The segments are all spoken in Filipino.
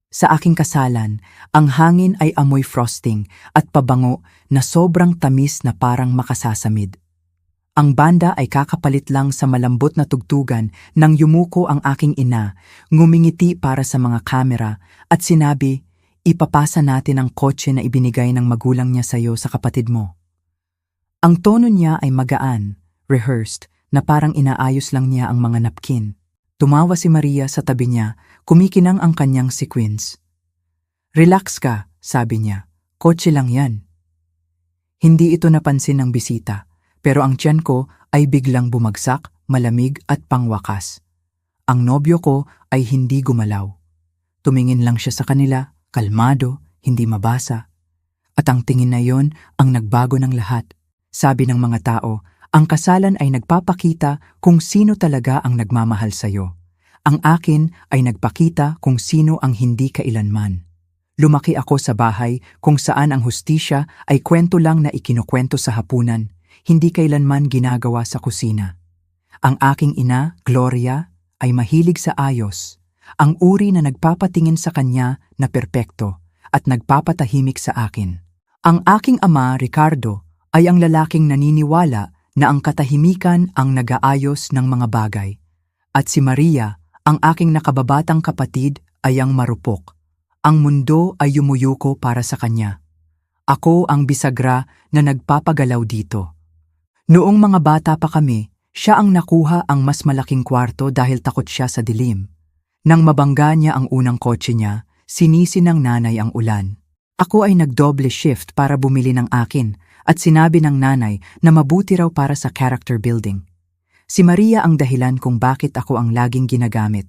Sa aking kasalan, ang hangin ay amoy frosting at pabango na sobrang tamis na parang makasasamid. Ang banda ay kakapalit lang sa malambot na tugtugan nang yumuko ang aking ina, ngumingiti para sa mga kamera at sinabi, ipapasa natin ang kotse na ibinigay ng magulang niya sa iyo sa kapatid mo. Ang tono niya ay magaan, rehearsed, na parang inaayos lang niya ang mga napkin. Tumawa si Maria sa tabi niya, kumikinang ang kanyang sequins. Relax ka, sabi niya, kotse lang yan. Hindi ito napansin ng bisita, pero ang tiyan ko ay biglang bumagsak, malamig at pangwakas. Ang nobyo ko ay hindi gumalaw. Tumingin lang siya sa kanila, kalmado, hindi mabasa. At ang tingin na yon ang nagbago ng lahat. Sabi ng mga tao, ang kasalan ay nagpapakita kung sino talaga ang nagmamahal sa'yo. Ang akin ay nagpakita kung sino ang hindi kailanman. Lumaki ako sa bahay kung saan ang hustisya ay kwento lang na ikinukwento sa hapunan, hindi kailanman ginagawa sa kusina. Ang aking ina, Gloria, ay mahilig sa ayos, ang uri na nagpapatingin sa kanya na perpekto at nagpapatahimik sa akin. Ang aking ama, Ricardo, ay ang lalaking naniniwala na ang katahimikan ang nag-aayos ng mga bagay. At si Maria, ang aking nakababatang kapatid, ay ang marupok. Ang mundo ay yumuyuko para sa kanya. Ako ang bisagra na nagpapagalaw dito. Noong mga bata pa kami, siya ang nakuha ang mas malaking kwarto dahil takot siya sa dilim. Nang mabangga niya ang unang kotse niya, sinisi ng nanay ang ulan. Ako ay nagdoble shift para bumili ng akin at sinabi ng nanay na mabuti raw para sa character building. Si Maria ang dahilan kung bakit ako ang laging ginagamit.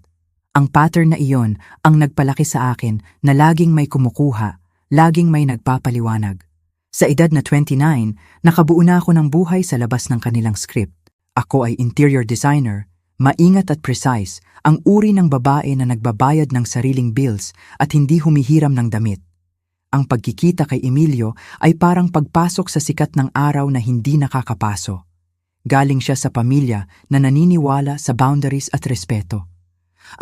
Ang pattern na iyon ang nagpalaki sa akin na laging may kumukuha, laging may nagpapaliwanag. Sa edad na 29, nakabuo na ako ng buhay sa labas ng kanilang script. Ako ay interior designer, maingat at precise, ang uri ng babae na nagbabayad ng sariling bills at hindi humihiram ng damit. Ang pagkikita kay Emilio ay parang pagpasok sa sikat ng araw na hindi nakakapaso. Galing siya sa pamilya na naniniwala sa boundaries at respeto.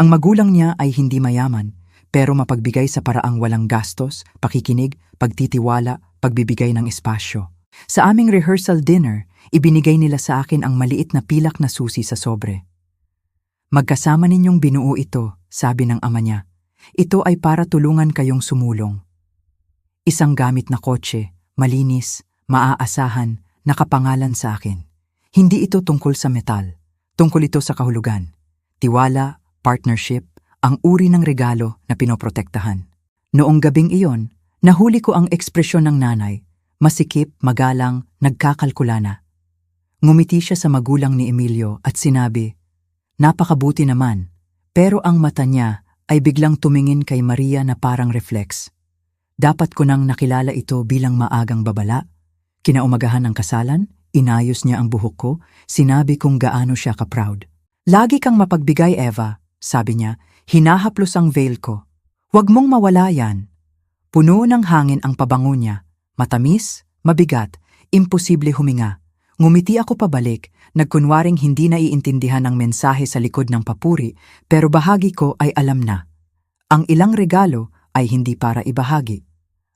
Ang magulang niya ay hindi mayaman, pero mapagbigay sa paraang walang gastos, pakikinig, pagtitiwala, pagbibigay ng espasyo. Sa aming rehearsal dinner, ibinigay nila sa akin ang maliit na pilak na susi sa sobre. Magkasama ninyong binuo ito, sabi ng ama niya. Ito ay para tulungan kayong sumulong. Isang gamit na kotse, malinis, maaasahan, nakapangalan sa akin. Hindi ito tungkol sa metal. Tungkol ito sa kahulugan. Tiwala, partnership, ang uri ng regalo na pinoprotektahan. Noong gabing iyon, nahuli ko ang ekspresyon ng nanay. Masikip, magalang, nagkakalkula na. Ngumiti siya sa magulang ni Emilio at sinabi, napakabuti naman, pero ang mata niya ay biglang tumingin kay Maria na parang reflex. Dapat ko nang nakilala ito bilang maagang babala. Kinaumagahan ng kasalan, inayos niya ang buhok ko, sinabi kong gaano siya ka-proud. Lagi kang mapagbigay, Eva, sabi niya, hinahaplos ang veil ko. Huwag mong mawala yan. Puno ng hangin ang pabango niya, matamis, mabigat, imposible huminga. Ngumiti ako pabalik, nagkunwaring hindi naiintindihan ang mensahe sa likod ng papuri, pero bahagi ko ay alam na. Ang ilang regalo ay hindi para ibahagi.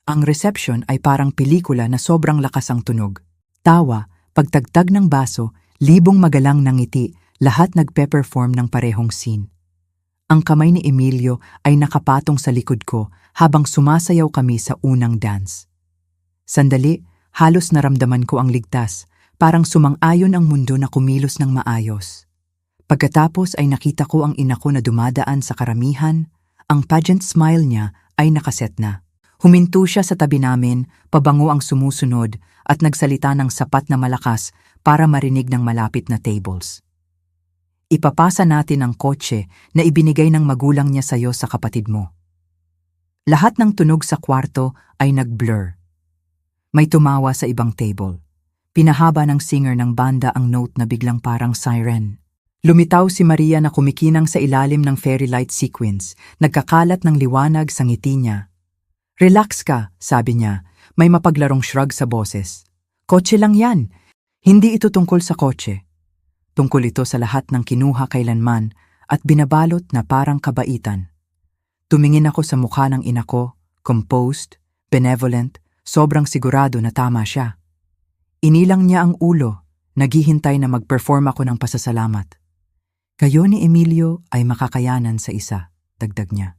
Ang reception ay parang pelikula na sobrang lakas ang tunog. Tawa, pagtagtag ng baso, libong magalang ng ngiti, lahat nagpe-perform ng parehong scene. Ang kamay ni Emilio ay nakapatong sa likod ko habang sumasayaw kami sa unang dance. Sandali, halos naramdaman ko ang ligtas, parang sumang-ayon ang mundo na kumilos ng maayos. Pagkatapos ay nakita ko ang ina ko na dumadaan sa karamihan, ang pageant smile niya ay nakaset na. Huminto siya sa tabi namin, pabango ang sumusunod at nagsalita ng sapat na malakas para marinig ng malapit na tables. Ipapasa natin ang kotse na ibinigay ng magulang niya sa'yo sa kapatid mo. Lahat ng tunog sa kwarto ay nag-blur. May tumawa sa ibang table. Pinahaba ng singer ng banda ang note na biglang parang siren. Lumitaw si Maria na kumikinang sa ilalim ng fairy light sequence, nagkakalat ng liwanag sa ngiti niya. Relax ka, sabi niya, may mapaglarong shrug sa boses. Kotse lang yan. Hindi ito tungkol sa kotse. Tungkol ito sa lahat ng kinuha kailanman at binabalot na parang kabaitan. Tumingin ako sa mukha ng ina ko, composed, benevolent, sobrang sigurado na tama siya. Inilang niya ang ulo, naghihintay na mag-perform ako ng pasasalamat. Kayo ni Emilio ay makakayanan sa isa, dagdag niya.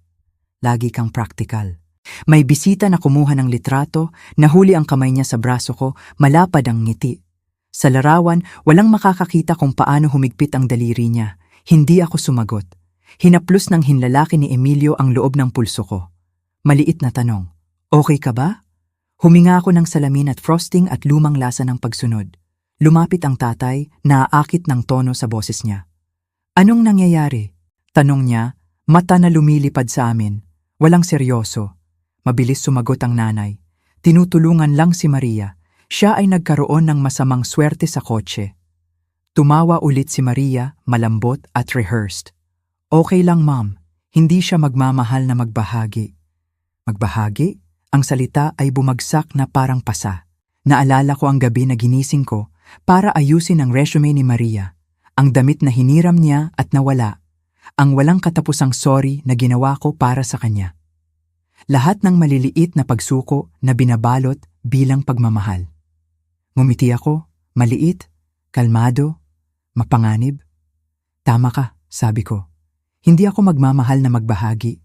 Lagi kang practical. May bisita na kumuha ng litrato, nahuli ang kamay niya sa braso ko, malapad ang ngiti. Sa larawan, walang makakakita kung paano humigpit ang daliri niya. Hindi ako sumagot. Hinaplos ng hinlalaki ni Emilio ang loob ng pulso ko. Maliit na tanong, okay ka ba? Huminga ako ng salamin at frosting at lumang lasa ng pagsunod. Lumapit ang tatay, naaakit ng tono sa boses niya. Anong nangyayari? Tanong niya, mata na lumilipad sa amin. Walang seryoso. Mabilis sumagot ang nanay. Tinutulungan lang si Maria. Siya ay nagkaroon ng masamang swerte sa kotse. Tumawa ulit si Maria, malambot at rehearsed. Okay lang ma'am, hindi siya magmamahal na magbahagi. Magbahagi? Ang salita ay bumagsak na parang pasa. Naalala ko ang gabi na ginising ko para ayusin ang resume ni Maria. Ang damit na hiniram niya at nawala. Ang walang katapusang sorry na ginawa ko para sa kanya. Lahat ng maliliit na pagsuko na binabalot bilang pagmamahal. Ngumiti ako, maliit, kalmado, mapanganib. Tama ka, sabi ko. Hindi ako magmamahal na magbahagi.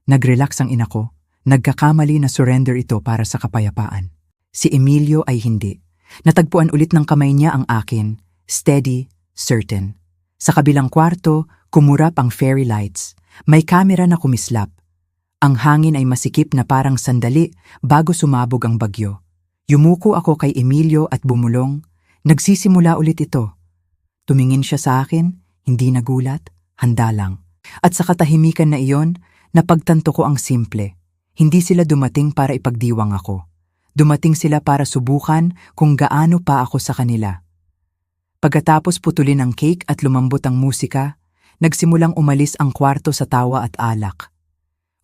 Nag-relax ang ina ko, nagkakamali na surrender ito para sa kapayapaan. Si Emilio ay hindi. Natagpuan ulit ng kamay niya ang akin, steady, certain. Sa kabilang kwarto, kumurap ang fairy lights. May kamera na kumislap. Ang hangin ay masikip na parang sandali bago sumabog ang bagyo. Yumuko ako kay Emilio at bumulong. Nagsisimula ulit ito. Tumingin siya sa akin, hindi nagulat, handa lang. At sa katahimikan na iyon, napagtanto ko ang simple. Hindi sila dumating para ipagdiwang ako. Dumating sila para subukan kung gaano pa ako sa kanila. Pagkatapos putulin ang cake at lumambot ang musika, nagsimulang umalis ang kwarto sa tawa at alak.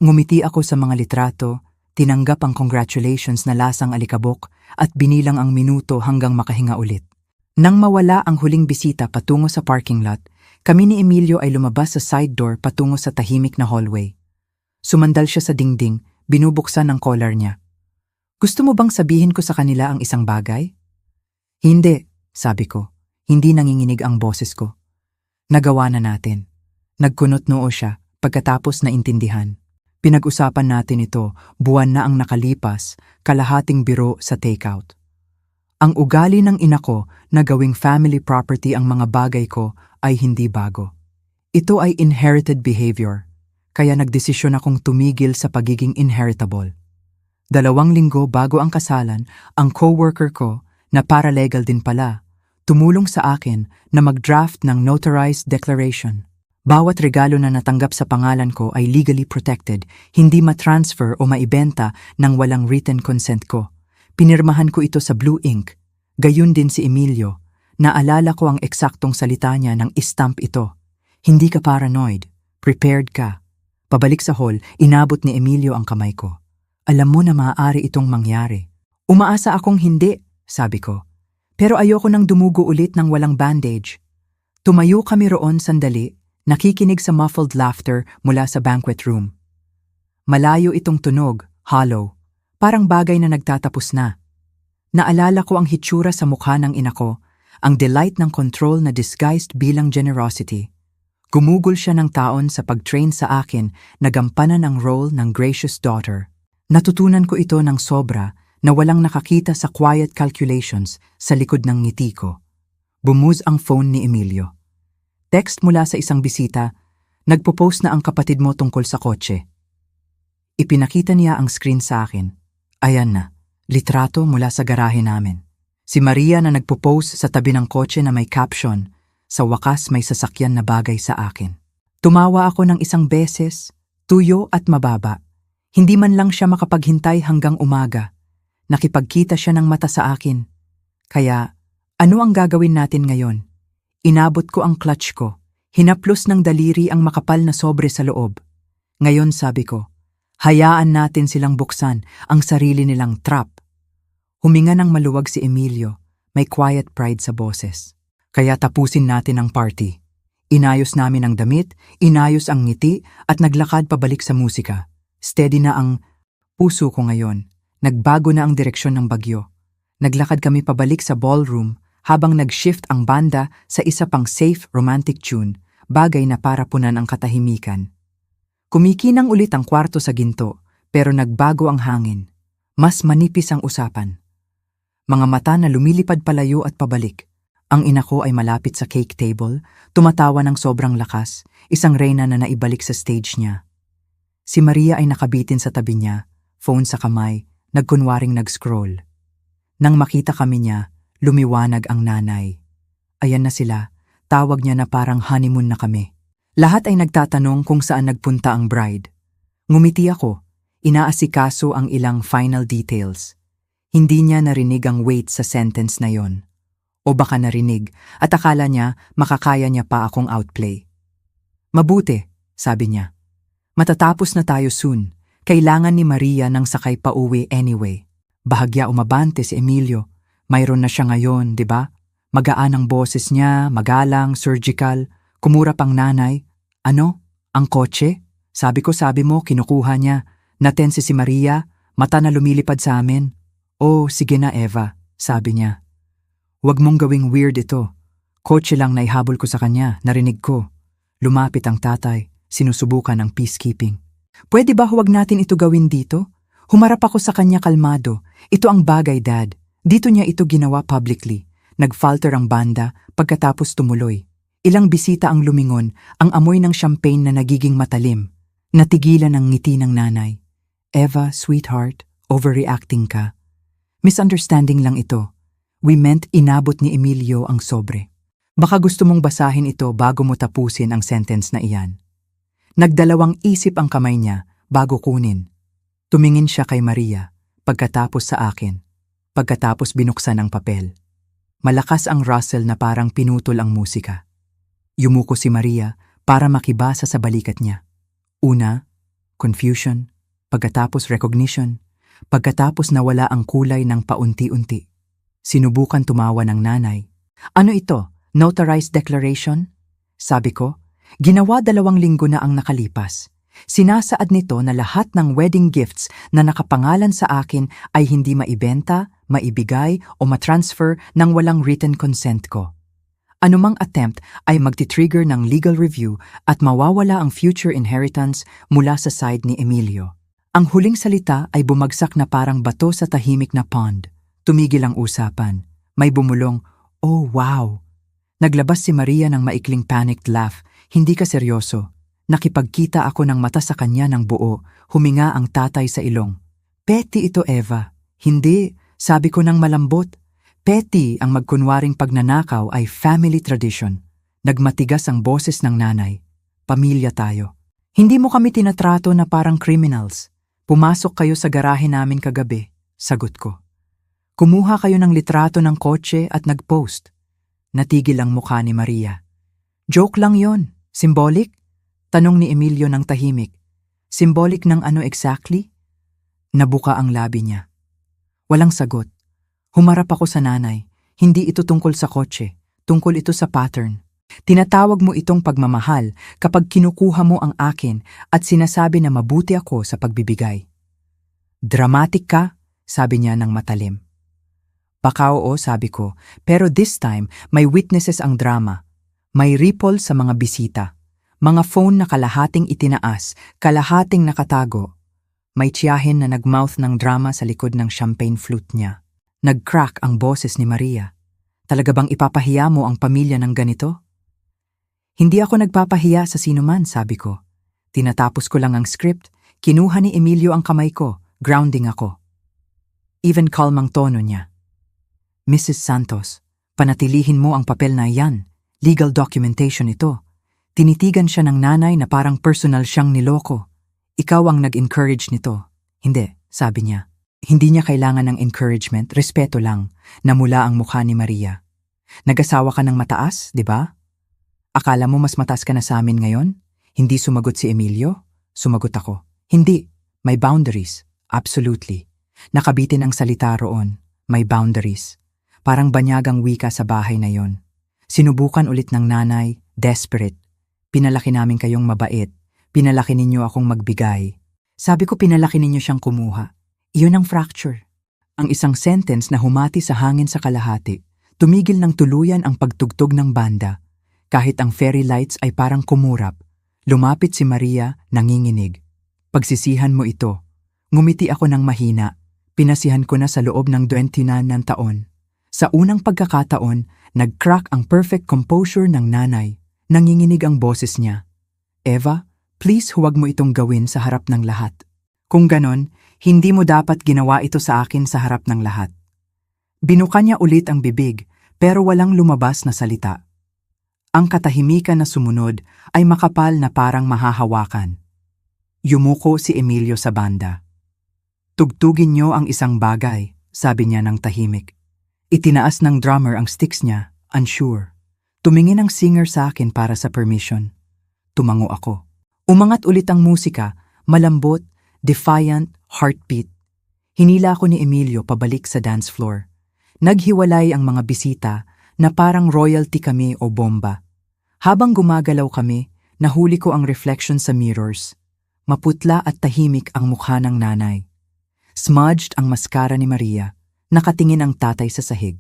Ngumiti ako sa mga litrato, tinanggap ang congratulations na lasang alikabok at binilang ang minuto hanggang makahinga ulit. Nang mawala ang huling bisita patungo sa parking lot, kami ni Emilio ay lumabas sa side door patungo sa tahimik na hallway. Sumandal siya sa dingding, binubuksan ang collar niya. Gusto mo bang sabihin ko sa kanila ang isang bagay? Hindi, sabi ko. Hindi nanginginig ang boses ko. Nagawa na natin. Nagkunot noo siya pagkatapos na intindihan. Pinag-usapan natin ito, buwan na ang nakalipas, kalahating biro sa takeout. Ang ugali ng ina ko na gawing family property ang mga bagay ko ay hindi bago. Ito ay inherited behavior, kaya nagdesisyon akong tumigil sa pagiging inheritable. 2 linggo bago ang kasalan, ang coworker ko, na paralegal din pala, tumulong sa akin na mag-draft ng notarized declaration. Bawat regalo na natanggap sa pangalan ko ay legally protected, hindi ma-transfer o maibenta ng walang written consent ko. Pinirmahan ko ito sa blue ink. Gayun din si Emilio. Naalala ko ang eksaktong salita niya nang istamp ito. Hindi ka paranoid. Prepared ka. Pabalik sa hall, inabot ni Emilio ang kamay ko. Alam mo na maaari itong mangyari. Umaasa akong hindi, sabi ko. Pero ayoko nang dumugo ulit ng walang bandage. Tumayo kami roon sandali, nakikinig sa muffled laughter mula sa banquet room. Malayo itong tunog, hollow, parang bagay na nagtatapos na. Naalala ko ang hitsura sa mukha ng ina ko, ang delight ng control na disguised bilang generosity. Gumugol siya ng taon sa pag-train sa akin na gampanan ang role ng gracious daughter. Natutunan ko ito ng sobra na walang nakakita sa quiet calculations sa likod ng ngiti ko. Bumuzz ang phone ni Emilio. Text mula sa isang bisita, nagpo-post na ang kapatid mo tungkol sa kotse. Ipinakita niya ang screen sa akin. Ayan na, litrato mula sa garahe namin. Si Maria na nagpo-post sa tabi ng kotse na may caption, sa wakas may sasakyan na bagay sa akin. Tumawa ako ng isang beses, tuyo at mababa. Hindi man lang siya makapaghintay hanggang umaga. Nakipagkita siya ng mata sa akin. Kaya, ano ang gagawin natin ngayon? Inabot ko ang clutch ko. Hinaplos ng daliri ang makapal na sobre sa loob. Ngayon sabi ko, hayaan natin silang buksan ang sarili nilang trap. Huminga ng maluwag si Emilio, may quiet pride sa boses. Kaya tapusin natin ang party. Inayos namin ang damit, inayos ang ngiti at naglakad pabalik sa musika. Steady na ang puso ko ngayon. Nagbago na ang direksyon ng bagyo. Naglakad kami pabalik sa ballroom habang nag-shift ang banda sa isa pang safe romantic tune, bagay na para punan ang katahimikan. Kumikinang ulit ang kwarto sa ginto, pero nagbago ang hangin. Mas manipis ang usapan. Mga mata na lumilipad palayo at pabalik. Ang ina ko ay malapit sa cake table, tumatawa ng sobrang lakas, isang reyna na naibalik sa stage niya. Si Maria ay nakabitin sa tabi niya, phone sa kamay, nagkunwaring nag-scroll. Nang makita kami niya, lumiwanag ang nanay. Ayan na sila, tawag niya na parang honeymoon na kami. Lahat ay nagtatanong kung saan nagpunta ang bride. Ngumiti ako, inaasikaso ang ilang final details. Hindi niya narinig ang weight sa sentence na yon. O baka narinig at akala niya makakaya niya pa akong outplay. Mabuti, sabi niya. Matatapos na tayo soon. Kailangan ni Maria ng sakay pa uwi anyway. Bahagya umabante si Emilio. Mayroon na siya ngayon, di ba? Magaan ang boses niya, magalang, surgical. Kumura pang nanay. Ano? Ang kotse? Sabi mo, kinukuha niya. Natense si Maria, mata na lumilipad sa amin. Oh, sige na Eva, sabi niya. Huwag mong gawing weird ito. Kotse lang na ihabol ko sa kanya, narinig ko. Lumapit ang tatay, sinusubukan ang peacekeeping. Pwede ba huwag natin ito gawin dito? Humarap ako sa kanya kalmado. Ito ang bagay, Dad. Dito niya ito ginawa publicly. Nagfalter ang banda pagkatapos tumuloy. Ilang bisita ang lumingon, ang amoy ng champagne na nagiging matalim. Natigilan ang ngiti ng nanay. Eva, sweetheart, overreacting ka. Misunderstanding lang ito. We meant inabot ni Emilio ang sobre. Baka gusto mong basahin ito bago mo tapusin ang sentence na iyan. Nagdalawang isip ang kamay niya bago kunin. Tumingin siya kay Maria, pagkatapos sa akin. Pagkatapos binuksan ang papel. Malakas ang rustle na parang pinutol ang musika. Yumuko si Maria para makibasa sa balikat niya. Una, confusion. Pagkatapos recognition. Pagkatapos nawala ang kulay ng paunti-unti. Sinubukan tumawa ng nanay. Ano ito? Notarized declaration? Sabi ko, ginawa 2 linggo na ang nakalipas. Sinasaad nito na lahat ng wedding gifts na nakapangalan sa akin ay hindi maibenta, maibigay o matransfer nang walang written consent ko. Anumang attempt ay magti-trigger ng legal review at mawawala ang future inheritance mula sa side ni Emilio. Ang huling salita ay bumagsak na parang bato sa tahimik na pond. Tumigil ang usapan. May bumulong, "Oh wow!" Naglabas si Maria ng maikling panicked laugh. Hindi ka seryoso. Nakipagkita ako ng mata sa kanya ng buo. Huminga ang tatay sa ilong. Petty ito, Eva. Hindi, sabi ko ng malambot. Petty ang magkunwaring pagnanakaw ay family tradition. Nagmatigas ang boses ng nanay. Pamilya tayo. Hindi mo kami tinatrato na parang criminals. Pumasok kayo sa garahe namin kagabi, sagot ko. Kumuha kayo ng litrato ng kotse at nag-post. Natigil ang mukha ni Maria. Joke lang yon. Symbolic? Tanong ni Emilio ng tahimik. Symbolic ng ano exactly? Nabuka ang labi niya. Walang sagot. Humarap ako sa nanay. Hindi ito tungkol sa kotse. Tungkol ito sa pattern. Tinatawag mo itong pagmamahal kapag kinukuha mo ang akin at sinasabi na mabuti ako sa pagbibigay. Dramatic ka? Sabi niya ng matalim. Baka oo, sabi ko, pero this time may witnesses ang drama. May ripple sa mga bisita. Mga phone na kalahating itinaas, kalahating nakatago. May tiyahin na nagmouth ng drama sa likod ng champagne flute niya. Nag-crack ang boses ni Maria. Talaga bang ipapahiya mo ang pamilya ng ganito? Hindi ako nagpapahiya sa sinuman, sabi ko. Tinatapos ko lang ang script, kinuha ni Emilio ang kamay ko, grounding ako. Even calm ang tono niya. Mrs. Santos, panatilihin mo ang papel na iyan. Legal documentation ito. Tinitigan siya ng nanay na parang personal siyang niloko. Ikaw ang nag-encourage nito. Hindi, sabi niya. Hindi niya kailangan ng encouragement, respeto lang, namula ang mukha ni Maria. Nag-asawa ka ng mataas, di ba? Akala mo mas mataas ka na sa amin ngayon? Hindi sumagot si Emilio? Sumagot ako. Hindi, may boundaries. Absolutely. Nakabitin ang salita roon. May boundaries. Parang banyagang wika sa bahay na yon. Sinubukan ulit ng nanay, desperate. Pinalaki namin kayong mabait. Pinalaki ninyo akong magbigay. Sabi ko pinalaki ninyo siyang kumuha. Iyon ang fracture. Ang isang sentence na humati sa hangin sa kalahati, tumigil ng tuluyan ang pagtugtog ng banda. Kahit ang fairy lights ay parang kumurap, lumapit si Maria, nanginginig. Pagsisihan mo ito. Ngumiti ako ng mahina. Pinasihan ko na sa loob ng 29 ng taon. Sa unang pagkakataon, nag-crack ang perfect composure ng nanay. Nanginginig ang boses niya. Eva, please huwag mo itong gawin sa harap ng lahat. Kung ganon, hindi mo dapat ginawa ito sa akin sa harap ng lahat. Binuka niya ulit ang bibig, pero walang lumabas na salita. Ang katahimikan na sumunod ay makapal na parang mahahawakan. Yumuko si Emilio sa banda. Tugtugin niyo ang isang bagay, sabi niya ng tahimik. Itinaas ng drummer ang sticks niya, unsure. Tumingin ang singer sa akin para sa permission. Tumango ako. Umangat ulit ang musika, malambot, defiant, heartbeat. Hinila ko ni Emilio pabalik sa dance floor. Naghiwalay ang mga bisita na parang royalty kami o bomba. Habang gumagalaw kami, nahuli ko ang reflection sa mirrors. Maputla at tahimik ang mukha ng nanay. Smudged ang maskara ni Maria. Nakatingin ang tatay sa sahig.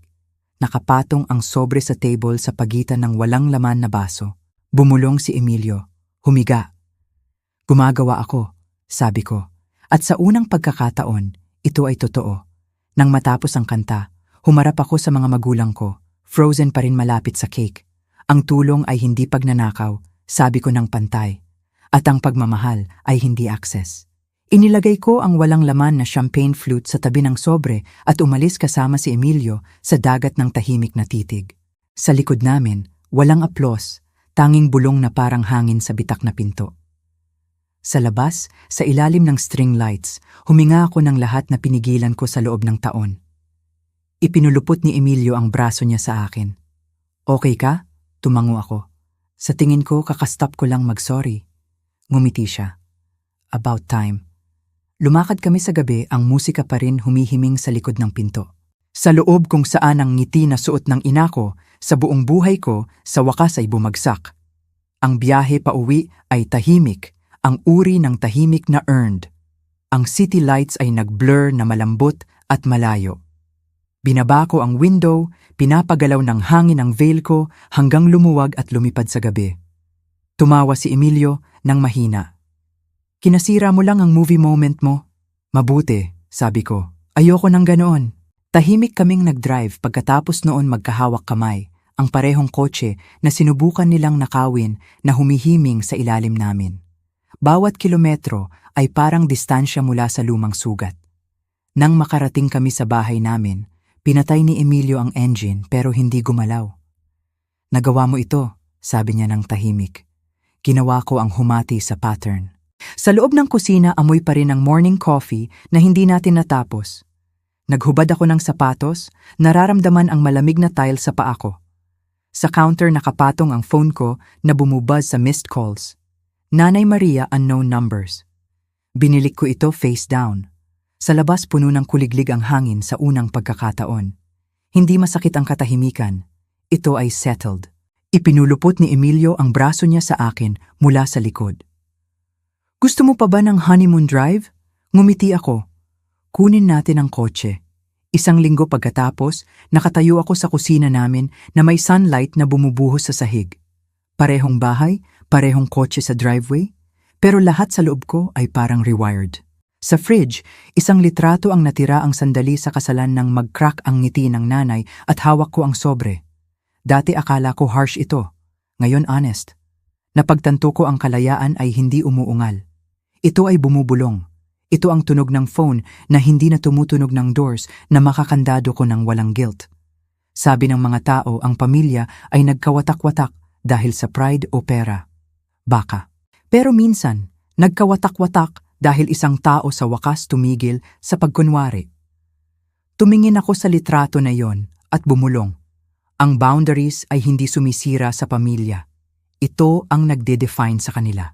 Nakapatong ang sobre sa table sa pagitan ng walang laman na baso. Bumulong si Emilio. Humiga. Gumagawa ako, sabi ko. At sa unang pagkakataon, ito ay totoo. Nang matapos ang kanta, humarap ako sa mga magulang ko, frozen pa rin malapit sa cake. Ang tulong ay hindi pagnanakaw, sabi ko ng pantay. At ang pagmamahal ay hindi access. Inilagay ko ang walang laman na champagne flute sa tabi ng sobre at umalis kasama si Emilio sa dagat ng tahimik na titig. Sa likod namin, walang aplos, tanging bulong na parang hangin sa bitak na pinto. Sa labas, sa ilalim ng string lights, huminga ako ng lahat na pinigilan ko sa loob ng taon. Ipinulupot ni Emilio ang braso niya sa akin. Okay ka? Tumango ako. Sa tingin ko, kakastop ko lang mag-sorry. Ngumiti siya. About time. Lumakad kami sa gabi, ang musika pa rin humihiming sa likod ng pinto. Sa loob kung saan ang ngiti na suot ng ina ko, sa buong buhay ko, sa wakas ay bumagsak. Ang biyahe pa uwi ay tahimik. Ang uri ng tahimik na earned. Ang city lights ay nag-blur na malambot at malayo. Binaba ko ang window, pinapagalaw ng hangin ang veil ko hanggang lumuwag at lumipad sa gabi. Tumawa si Emilio ng mahina. Kinasira mo lang ang movie moment mo. Mabuti, sabi ko. Ayoko ng ganoon. Tahimik kaming nag-drive pagkatapos noon magkahawak kamay, ang parehong kotse na sinubukan nilang nakawin na humihiming sa ilalim namin. Bawat kilometro ay parang distansya mula sa lumang sugat. Nang makarating kami sa bahay namin, pinatay ni Emilio ang engine pero hindi gumalaw. Nagawa mo ito, sabi niya ng tahimik. Ginawa ko ang humati sa pattern. Sa loob ng kusina amoy pa rin ang morning coffee na hindi natin natapos. Naghubad ako ng sapatos, nararamdaman ang malamig na tile sa paa ko. Sa counter nakapatong ang phone ko na bumubuzz sa missed calls. Nanay Maria, unknown numbers. Binilik ko ito face down. Sa labas puno ng kuliglig ang hangin sa unang pagkakataon. Hindi masakit ang katahimikan. Ito ay settled. Ipinulupot ni Emilio ang braso niya sa akin mula sa likod. Gusto mo pa ba ng honeymoon drive? Ngumiti ako. Kunin natin ang kotse. Isang linggo pagkatapos, nakatayo ako sa kusina namin na may sunlight na bumubuhos sa sahig. Parehong bahay, parehong kotse sa driveway, pero lahat sa loob ko ay parang rewired. Sa fridge, isang litrato ang natira ang sandali sa kasalan ng mag-crack ang ngiti ng nanay at hawak ko ang sobre. Dati akala ko harsh ito, ngayon honest. Napagtanto ko ang kalayaan ay hindi umuungal. Ito ay bumubulong. Ito ang tunog ng phone na hindi na tumutunog ng doors na makakandado ko ng walang guilt. Sabi ng mga tao ang pamilya ay nagkawatak-watak dahil sa pride o pera. Baka. Pero minsan, nagkawatak-watak dahil isang tao sa wakas tumigil sa pagkunwari. Tumingin ako sa litrato na yon at bumulong. Ang boundaries ay hindi sumisira sa pamilya. Ito ang nagde-define sa kanila.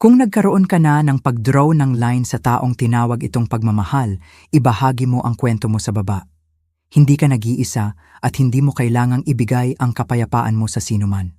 Kung nagkaroon ka na ng pag-draw ng line sa taong tinawag itong pagmamahal, ibahagi mo ang kwento mo sa baba. Hindi ka nag-iisa at hindi mo kailangang ibigay ang kapayapaan mo sa sinuman.